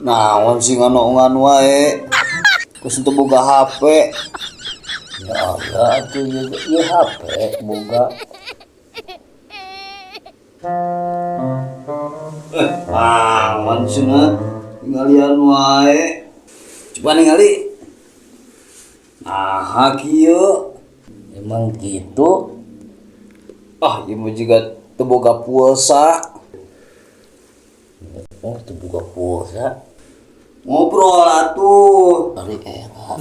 Naon sih nganu wae. Geus teu boga HP. Ya Allah atuh ieu HP boga. Naon sih ngalian wae. Coba ningali. Nah, kieu. Emang gitu. Ieu mah jiga teu boga pulsa. Oh, teu boga pulsa. Ngobrol atuh. Balik era.